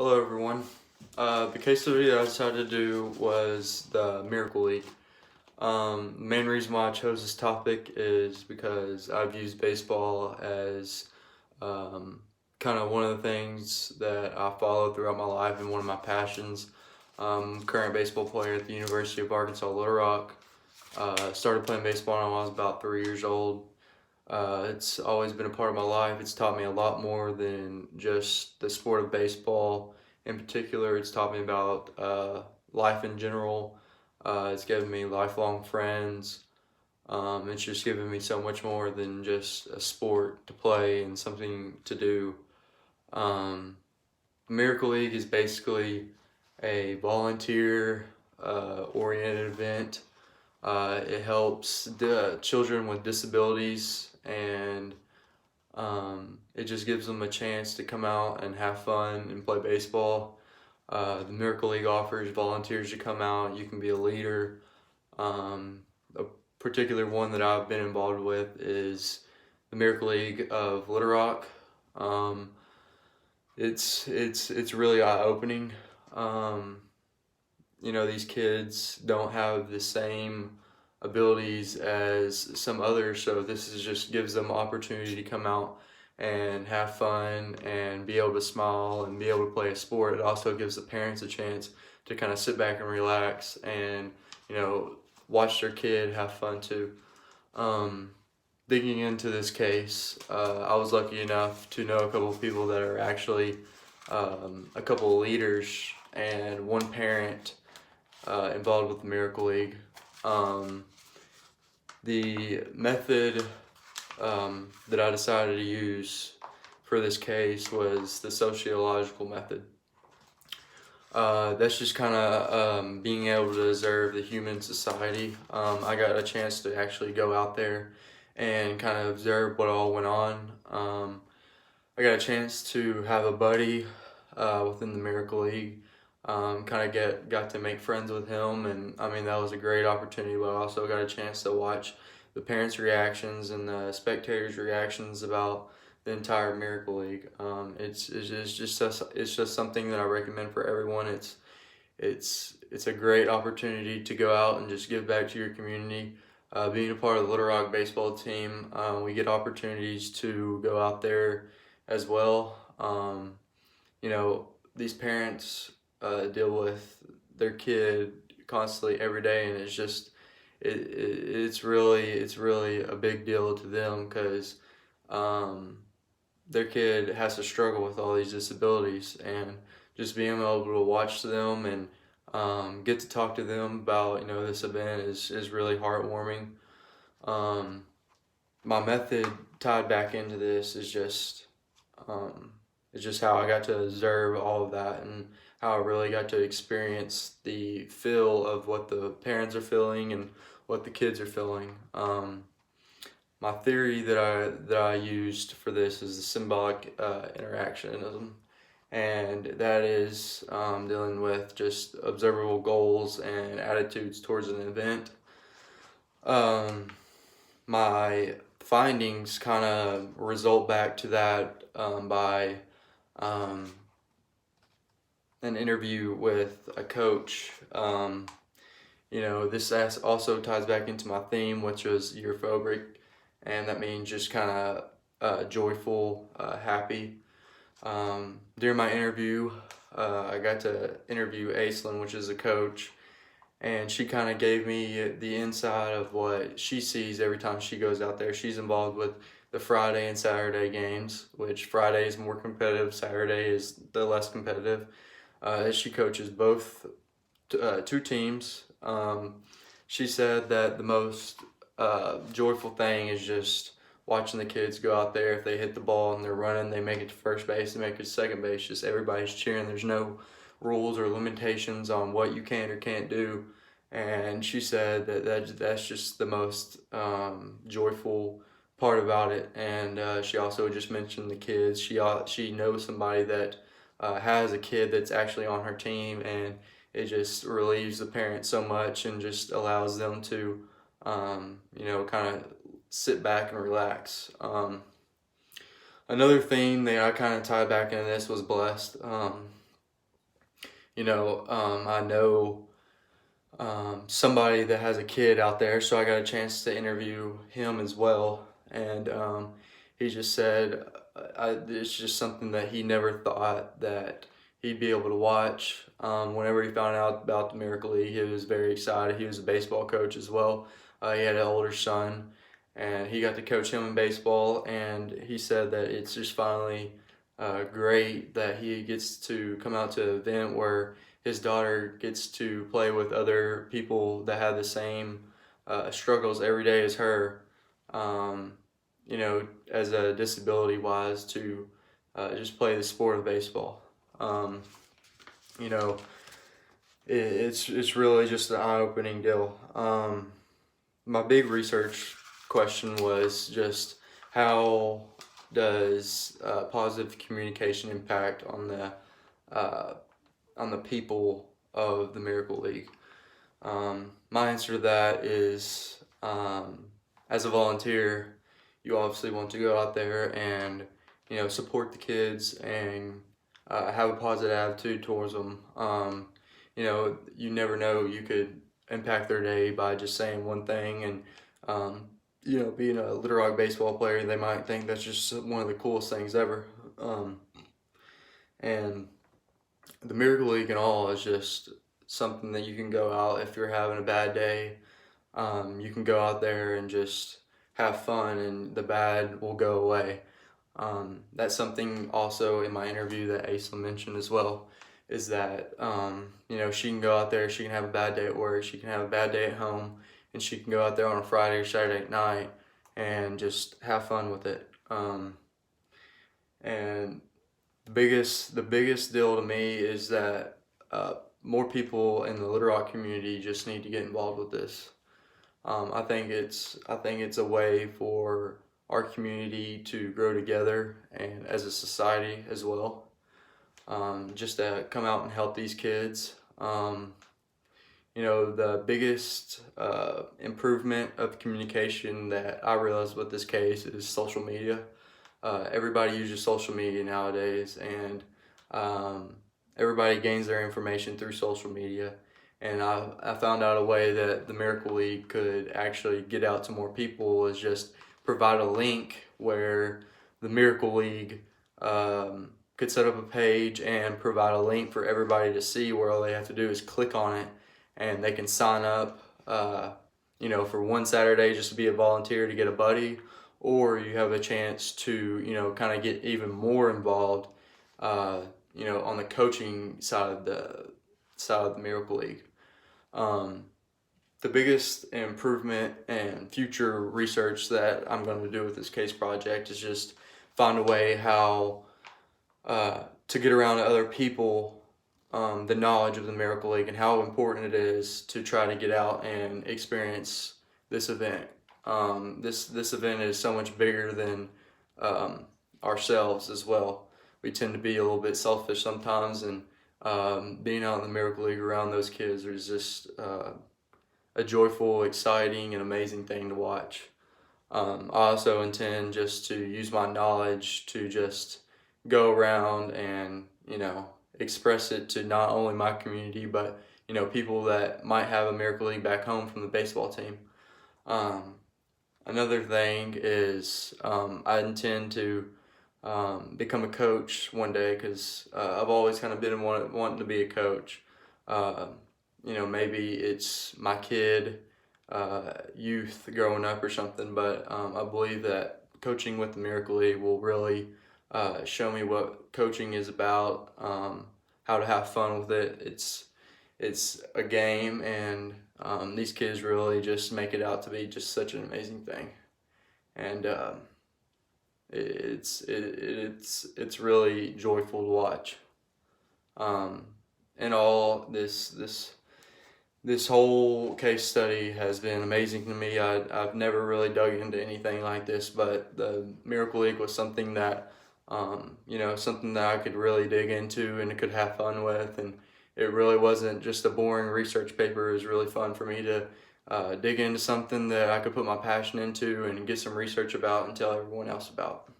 Hello everyone. The case study that I decided to do was the Miracle League. The main reason why I chose this topic is because I've used baseball as kind of one of the things that I follow throughout my life and one of my passions. Current baseball player at the University of Arkansas Little Rock. Started playing baseball when I was about 3 years old. It's always been a part of my life. It's taught me a lot more than just the sport of baseball. In particular, it's taught me about life in general. It's given me lifelong friends. It's just given me so much more than just a sport to play and something to do. Um, Miracle League is basically a volunteer oriented event. It helps the children with disabilities, and it just gives them a chance to come out and have fun and play baseball. The Miracle League offers volunteers to come out. You can be a leader. A particular one that I've been involved with is the Miracle League of Little Rock. Um, it's really eye opening. Um, these kids don't have the same abilities as some others, so this is just gives them opportunity to come out and have fun and be able to smile and be able to play a sport. It also gives the parents a chance to kind of sit back and relax and watch their kid have fun too. um, Digging into this case, I was lucky enough to know a couple of people that are actually a couple of leaders and one parent involved with the Miracle League. Um, the method that I decided to use for this case was the sociological method. That's just kind of being able to observe the human society. I got a chance to actually go out there and kind of observe what all went on. I got a chance to have a buddy within the Miracle League. Kind of got to make friends with him, and I mean that was a great opportunity. But I also got a chance to watch the parents' reactions and the spectators' reactions about the entire Miracle League. It's just something that I recommend for everyone. It's a great opportunity to go out and just give back to your community. Being a part of the Little Rock baseball team, we get opportunities to go out there as well. These parents deal with their kid constantly every day, and it's really a big deal to them because um, their kid has to struggle with all these disabilities, and just being able to watch them and get to talk to them about this event is really heartwarming. Um, my method tied back into this is just it's just how I got to observe all of that and how I really got to experience the feel of what the parents are feeling and what the kids are feeling. My theory that I used for this is the symbolic interactionism, and that is dealing with just observable goals and attitudes towards an event. Um, my findings kind of result back to that by um, an interview with a coach. This also ties back into my theme, which was euphoric, and that means just kind of joyful, happy. During my interview, I got to interview Aislinn, which is a coach, and she kind of gave me the inside of what she sees every time she goes out there. She's involved with the Friday and Saturday games, which Friday is more competitive, Saturday is the less competitive. She coaches both two teams. She said that the most joyful thing is just watching the kids go out there. If they hit the ball and they're running, they make it to first base, they make it to second base. Just everybody's cheering. There's no rules or limitations on what you can or can't do. And she said that's just the most joyful part about it. And she also just mentioned the kids. She knows somebody that has a kid that's actually on her team, and it just relieves the parents so much and just allows them to kind of sit back and relax. Another thing that I kind of tied back into this was blessed. I know somebody that has a kid out there, so I got a chance to interview him as well. And he just said it's just something that he never thought that he'd be able to watch. Whenever he found out about the Miracle League, he was very excited. He was a baseball coach as well. He had an older son, and he got to coach him in baseball. And he said that it's just finally great that he gets to come out to an event where his daughter gets to play with other people that have the same struggles every day as her, as a disability wise, to just play the sport of baseball. You know, it's really just an eye-opening deal. My big research question was just how does positive communication impact on the people of the Miracle League? My answer to that is, as a volunteer, you obviously want to go out there and support the kids and have a positive attitude towards them. You never know, you could impact their day by just saying one thing, and being a Little Rock baseball player, they might think that's just one of the coolest things ever. And the Miracle League and all is just something that you can go out if you're having a bad day. You can go out there and just have fun, and the bad will go away. That's something also in my interview that Asa mentioned as well, is that she can go out there, she can have a bad day at work, she can have a bad day at home, and she can go out there on a Friday or Saturday night and just have fun with it. And the biggest deal to me is that more people in the Little Rock community just need to get involved with this. I think it's a way for our community to grow together and as a society as well. Just to come out and help these kids. The biggest improvement of communication that I realized with this case is social media. Everybody uses social media nowadays, and everybody gains their information through social media. And I found out a way that the Miracle League could actually get out to more people is just provide a link where the Miracle League could set up a page and provide a link for everybody to see, where all they have to do is click on it and they can sign up, for one Saturday just to be a volunteer to get a buddy, or you have a chance to, kind of get even more involved, on the coaching side of the Miracle League. The biggest improvement and future research that I'm going to do with this case project is just find a way how to get around to other people the knowledge of the Miracle League and how important it is to try to get out and experience this event. This event is so much bigger than ourselves as well. We tend to be a little bit selfish sometimes, and being out in the Miracle League around those kids is just a joyful, exciting, and amazing thing to watch. I also intend just to use my knowledge to just go around and, express it to not only my community, but, people that might have a Miracle League back home from the baseball team. Another thing is I intend to become a coach one day, because I've always kind of been wanting to be a coach. Maybe it's my kid, youth growing up or something, but I believe that coaching with the Miracle League will really show me what coaching is about, how to have fun with it. It's a game, and these kids really just make it out to be just such an amazing thing, and it's really joyful to watch. And all this whole case study has been amazing to me. I've never really dug into anything like this, but the Miracle League was something that something that I could really dig into and could have fun with, and it really wasn't just a boring research paper. It was really fun for me to dig into something that I could put my passion into and get some research about and tell everyone else about.